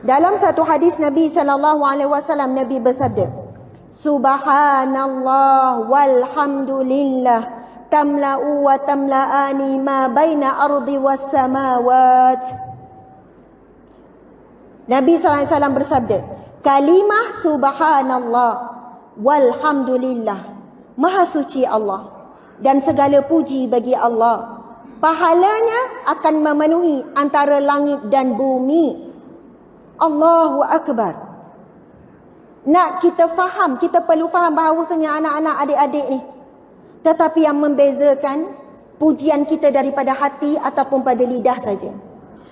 Dalam satu hadis Nabi SAW, Nabi bersabda, Subhanallah walhamdulillah tamla'u wa tamla'ani ma baina ardi was samawat. Nabi SAW bersabda, kalimah subhanallah walhamdulillah, maha suci Allah dan segala puji bagi Allah, pahalanya akan memenuhi antara langit dan bumi. Allahu Akbar. Nak kita faham, kita perlu faham bahawasanya anak-anak, adik-adik ni, tetapi yang membezakan pujian kita daripada hati ataupun pada lidah saja.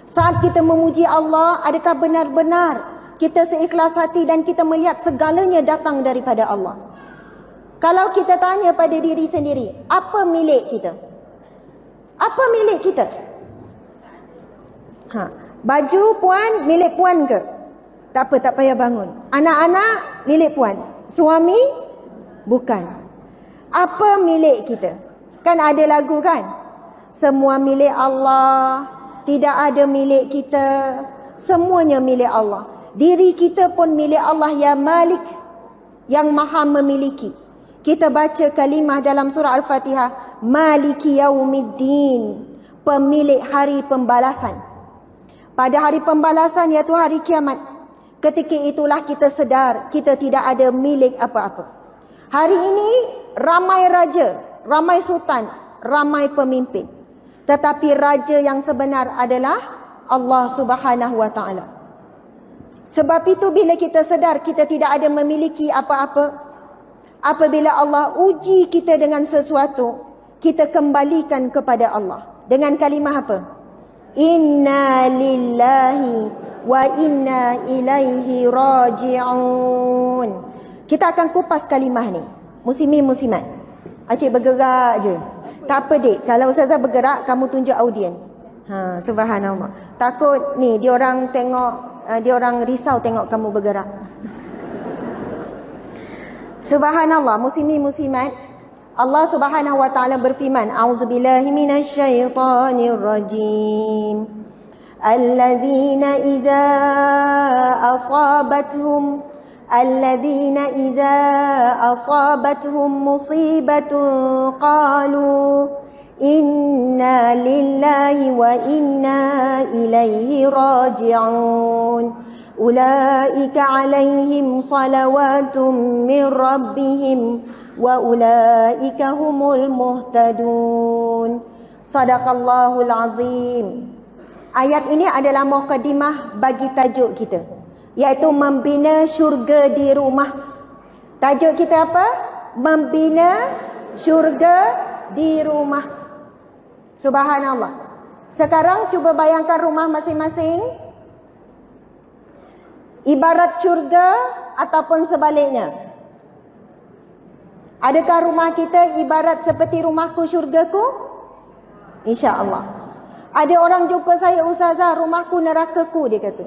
Saat kita memuji Allah, adakah benar-benar kita seikhlas hati dan kita melihat segalanya datang daripada Allah? Kalau kita tanya pada diri sendiri, apa milik kita? Apa milik kita? Baju puan, milik puan ke? Tak apa, tak payah bangun. Anak-anak, milik puan. Suami, bukan. Apa milik kita? Kan ada lagu kan? Semua milik Allah, tidak ada milik kita. Semuanya milik Allah. Diri kita pun milik Allah, ya Malik, yang maha memiliki. Kita baca kalimah dalam surah Al-Fatihah, Maliki Yaumiddin, pemilik hari pembalasan. Pada hari pembalasan, iaitu hari kiamat, ketika itulah kita sedar kita tidak ada milik apa-apa. Hari ini ramai raja, ramai sultan, ramai pemimpin. Tetapi raja yang sebenar adalah Allah Subhanahu wa Ta'ala. Sebab itu bila kita sedar kita tidak ada memiliki apa-apa, apabila Allah uji kita dengan sesuatu, kita kembalikan kepada Allah. Dengan kalimah apa? Inna lillahi wa inna ilaihi raji'un. Kita akan kupas kalimah ni. Muslimin muslimat, asyik bergerak je. Tak apa dik, kalau Ustazah bergerak, kamu tunjuk audien. Subhanallah. Takut ni diorang tengok, diorang risau tengok kamu bergerak. Subhanallah, muslimin muslimat, Allah Subhanahu wa Ta'ala berfirman, A'udzubillahi minasyaitonir rajim. Alladzina idza asabatuhum musibatun qalu inna lillahi wa inna ilaihi raji'un. Ulaika 'alaihim salawatun min rabbihim wa ulaika humul muhtadun. Sadaqallahul azim. Ayat ini adalah mukadimah bagi tajuk kita, iaitu membina syurga di rumah. Tajuk kita apa? Membina syurga di rumah. Subhanallah. Sekarang cuba bayangkan rumah masing-masing ibarat syurga ataupun sebaliknya. Adakah rumah kita ibarat seperti rumahku syurgaku? InsyaAllah. Ada orang jumpa saya, Ustazah, rumahku nerakaku, dia kata.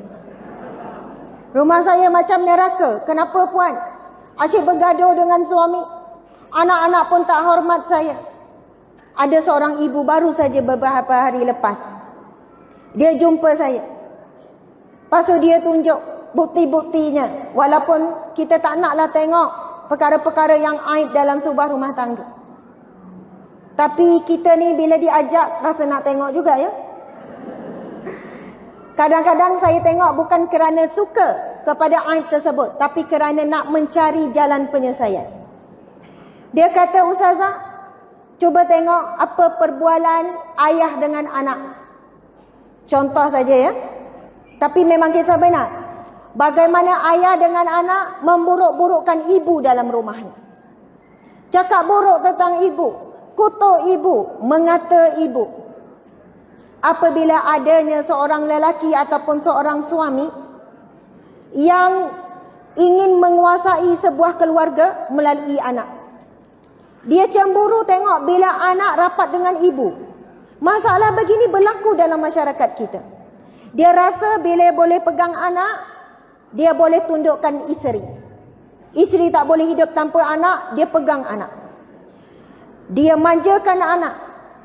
Rumah saya macam neraka. Kenapa puan? Asyik bergaduh dengan suami. Anak-anak pun tak hormat saya. Ada seorang ibu baru saja beberapa hari lepas, dia jumpa saya. Lepas tu dia tunjuk bukti-buktinya. Walaupun kita tak naklah tengok perkara-perkara yang aib dalam sebuah rumah tangga, tapi kita ni bila diajak rasa nak tengok juga ya. Kadang-kadang saya tengok bukan kerana suka kepada aib tersebut, tapi kerana nak mencari jalan penyelesaian. Dia kata, Ustazah, cuba tengok apa perbualan ayah dengan anak. Contoh saja ya, tapi memang kisah benar. Bagaimana ayah dengan anak memburuk-burukkan ibu dalam rumahnya. Cakap buruk tentang ibu, kutuk ibu, mengata ibu. Apabila adanya seorang lelaki ataupun seorang suami yang ingin menguasai sebuah keluarga melalui anak, dia cemburu tengok bila anak rapat dengan ibu. Masalah begini berlaku dalam masyarakat kita. Dia rasa bila boleh pegang anak, dia boleh tundukkan isteri. Isteri tak boleh hidup tanpa anak, dia pegang anak. Dia manjakan anak.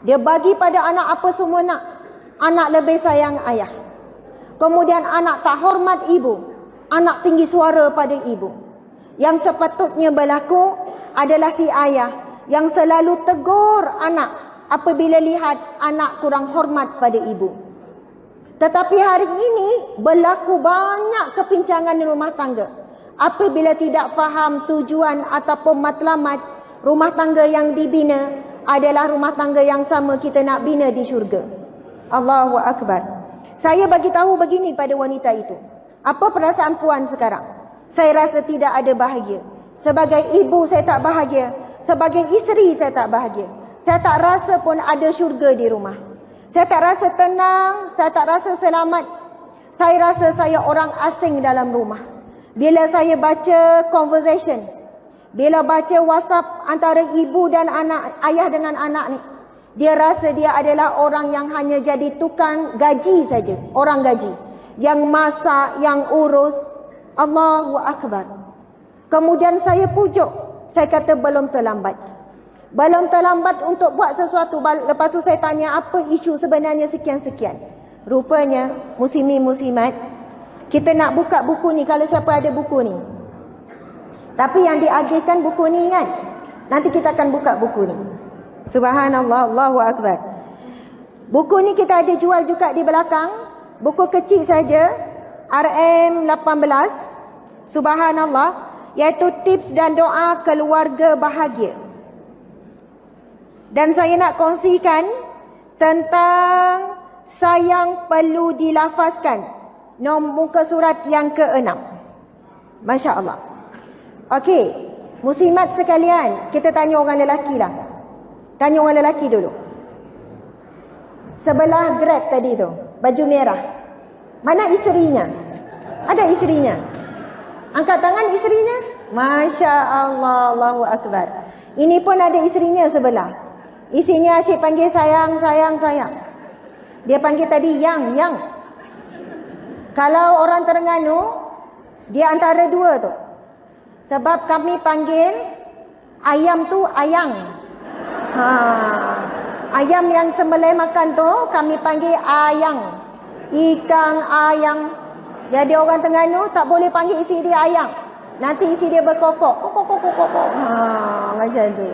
Dia bagi pada anak apa semua nak. Anak lebih sayang ayah. Kemudian anak tak hormat ibu, anak tinggi suara pada ibu. Yang sepatutnya berlaku adalah si ayah yang selalu tegur anak apabila lihat anak kurang hormat pada ibu. Tetapi hari ini berlaku banyak kepincangan di rumah tangga apabila tidak faham tujuan ataupun matlamat rumah tangga yang dibina adalah rumah tangga yang sama kita nak bina di syurga. Allahu Akbar. Saya bagi tahu begini pada wanita itu. Apa perasaan puan sekarang? Saya rasa tidak ada bahagia. Sebagai ibu saya tak bahagia. Sebagai isteri saya tak bahagia. Saya tak rasa pun ada syurga di rumah. Saya tak rasa tenang. Saya tak rasa selamat. Saya rasa saya orang asing dalam rumah. Bila saya baca conversation, bila baca WhatsApp antara ibu dan anak, ayah dengan anak ni, dia rasa dia adalah orang yang hanya jadi tukang gaji saja. Orang gaji. Yang masak, yang urus. Allahu Akbar. Kemudian saya pujuk. Saya kata belum terlambat. Belum terlambat untuk buat sesuatu. Lepas tu saya tanya apa isu sebenarnya sekian-sekian. Rupanya muslimin-muslimat, kita nak buka buku ni kalau siapa ada buku ni. Tapi yang diagihkan buku ni kan. Nanti kita akan buka buku ni. Subhanallah, Allahu Akbar. Buku ni kita ada jual juga di belakang. Buku kecil saja, RM18. Subhanallah, iaitu tips dan doa keluarga bahagia. Dan saya nak kongsikan tentang sayang perlu dilafazkan. Muka surat yang ke-6. Masya Allah. Okey, muslimat sekalian, kita tanya orang lelaki lah. Tanya orang lelaki dulu. Sebelah Grab tadi tu, baju merah. Mana isterinya? Ada isterinya? Angkat tangan isterinya. Masya Allah, Allahu Akbar. Ini pun ada isterinya sebelah. Isinya asyik panggil sayang, sayang, sayang. Dia panggil tadi yang. Kalau orang Terengganu, dia antara dua tu. Sebab kami panggil ayam tu ayang. Ayam yang sembelih makan tu kami panggil ayang. Ikan ayang. Jadi orang Terengganu tak boleh panggil isi dia ayang. Nanti isi dia berkokok. Kok. Macam tu.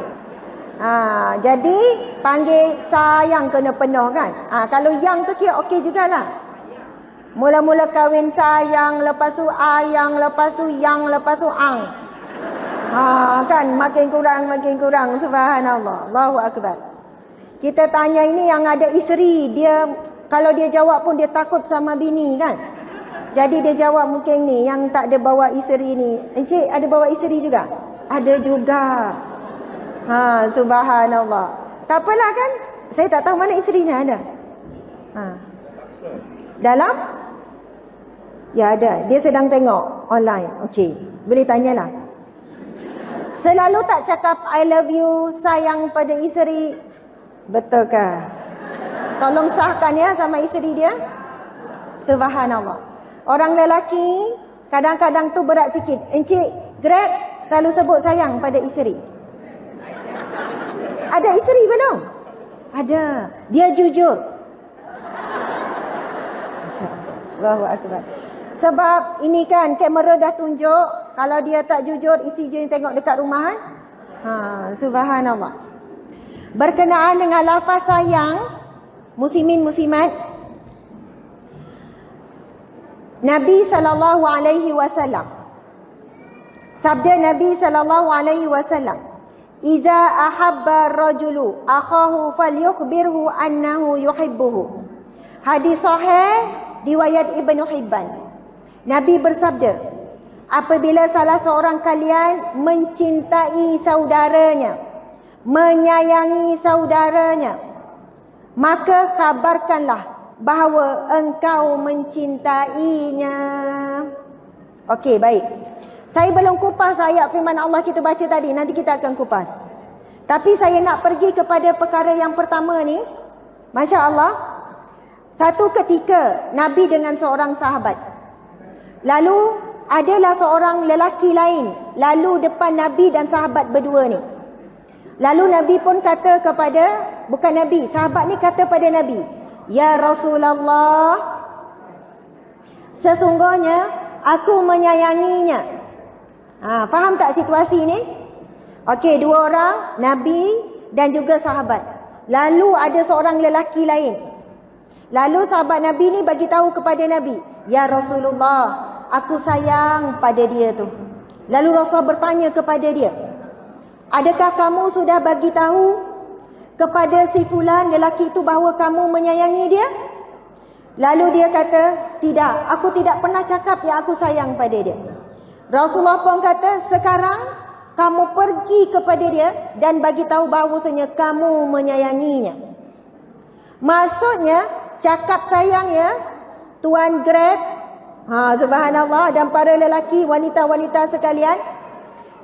Jadi panggil sayang kena penuh kan. Kalau yang tu kira okey jugalah. Mula-mula kahwin sayang, lepas tu ayang, lepas tu yang, lepas tu ang. Kan makin kurang. Subhanallah. Allahu Akbar. Kita tanya ini yang ada isteri, dia kalau dia jawab pun dia takut sama bini kan. Jadi dia jawab mungkin ni yang tak ada bawa isteri ni. Encik ada bawa isteri juga? Ada juga. Subhanallah. Tak apalah kan? Saya tak tahu mana isterinya ada. Dalam? Ya ada. Dia sedang tengok online. Okey. Boleh tanyalah. Selalu tak cakap I love you, sayang pada isteri. Betulkah? Tolong sahkan ya sama isteri dia. Subhanallah. Orang lelaki kadang-kadang tu berat sikit. Encik Grab selalu sebut sayang pada isteri. Ada isteri belum? Ada. Dia jujur. Allahu Akbar. Sebab ini kan kamera dah tunjuk. Kalau dia tak jujur, isi je yang tengok dekat rumah kan. Subhanallah. Berkenaan dengan lafaz sayang, muslimin muslimat, Nabi SAW, sabda Nabi SAW, "Iza ahabba rajulu akhahu falyukhbirhu annahu yuhibbuhu." Hadis sahih riwayat Ibnu Hibban. Nabi bersabda, apabila salah seorang kalian mencintai saudaranya, menyayangi saudaranya, maka kabarkanlah bahawa engkau mencintainya. Okey, baik. Saya belum kupas ayat firman Allah kita baca tadi. Nanti kita akan kupas. Tapi saya nak pergi kepada perkara yang pertama ni. Masya Allah. Satu ketika Nabi dengan seorang sahabat. Lalu adalah seorang lelaki lain. Lalu depan Nabi dan sahabat berdua ni. Lalu Nabi pun kata kepada, bukan Nabi, sahabat ni kata pada Nabi, "Ya Rasulullah, Sesungguhnya aku menyayanginya. Faham tak situasi ni? Okey, dua orang, Nabi dan juga sahabat. Lalu ada seorang lelaki lain. Lalu sahabat Nabi ni bagi tahu kepada Nabi, "Ya Rasulullah, aku sayang pada dia tu." Lalu Rasulullah bertanya kepada dia, "Adakah kamu sudah bagi tahu kepada si fulan lelaki itu bahawa kamu menyayangi dia?" Lalu dia kata, "Tidak, aku tidak pernah cakap yang aku sayang pada dia." Rasulullah pun kata, "Sekarang kamu pergi kepada dia dan bagi tahu bahawasanya kamu menyayanginya." Maksudnya, cakap sayang ya, Tuan Grab, subhanallah, dan para lelaki, wanita-wanita sekalian,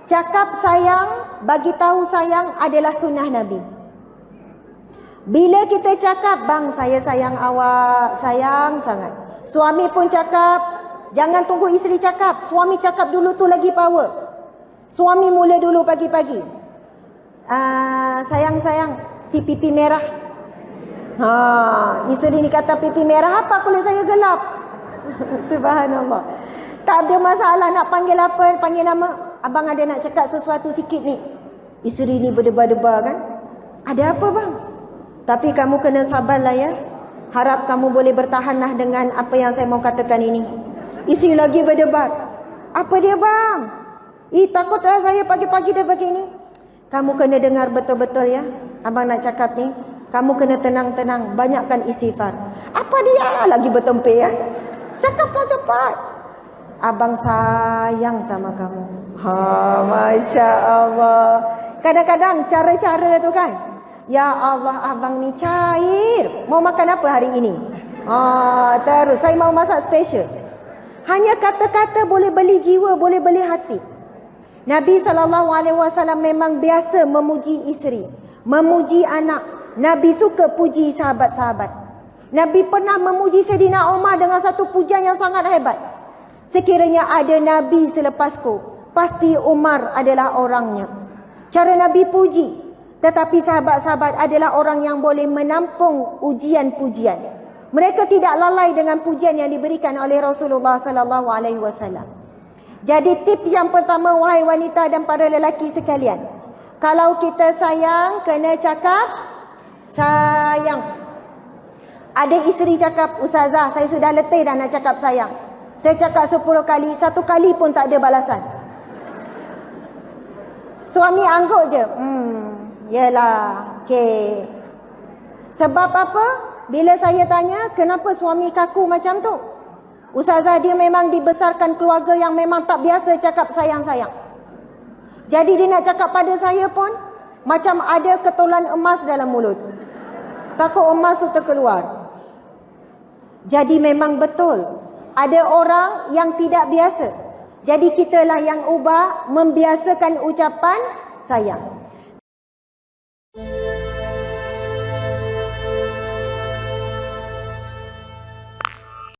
cakap sayang, bagi tahu sayang adalah sunnah Nabi. Bila kita cakap, "Bang, saya sayang awak, sayang sangat." Suami pun cakap, jangan tunggu isteri cakap. Suami cakap dulu tu lagi power. Suami mula dulu pagi-pagi. "Sayang, si pipi merah." Isteri ni kata pipi merah, "Apa kulit saya gelap?" Subhanallah. Tak ada masalah nak panggil apa, panggil nama. "Abang ada nak cakap sesuatu sikit ni." Isteri ni berdebar-debar kan. "Ada apa bang?" "Tapi kamu kena sabarlah ya. Harap kamu boleh bertahanlah dengan apa yang saya mau katakan ini." Isteri lagi berdebar. "Apa dia bang?" Takutlah saya pagi-pagi dah begini." "Kamu kena dengar betul-betul ya. Abang nak cakap ni. Kamu kena tenang-tenang. Banyakkan istighfar." "Apa dia?" Lagi bertempik ya. "Cakaplah cepat." "Abang sayang sama kamu." Masya Allah. Kadang-kadang cara-cara tu kan, "Ya Allah, abang ni cair. Mau makan apa hari ini?" Terus, "Saya mau masak special." Hanya kata-kata boleh beli jiwa, boleh beli hati. Nabi SAW memang biasa memuji isteri, memuji anak. Nabi suka puji sahabat-sahabat. Nabi pernah memuji Sayyidina Umar dengan satu pujian yang sangat hebat. "Sekiranya ada Nabi selepasku, pasti Umar adalah orangnya." Cara Nabi puji. Tetapi sahabat-sahabat adalah orang yang boleh menampung ujian-pujian. Mereka tidak lalai dengan pujian yang diberikan oleh Rasulullah sallallahu alaihi wasallam. Jadi tips yang pertama, wahai wanita dan para lelaki sekalian, kalau kita sayang, kena cakap sayang. Ada isteri cakap, "Ustazah, saya sudah letih dah nak cakap sayang. Saya cakap 10 kali, 1 kali pun tak ada balasan." Suami angguk je. Yelah, okey. Sebab apa? Bila saya tanya, "Kenapa suami kaku macam tu?" "Ustazah, dia memang dibesarkan keluarga yang memang tak biasa cakap sayang-sayang. Jadi dia nak cakap pada saya pun macam ada ketulan emas dalam mulut. Takut emas tu terkeluar." Jadi memang betul, ada orang yang tidak biasa. Jadi kitalah yang ubah, membiasakan ucapan sayang.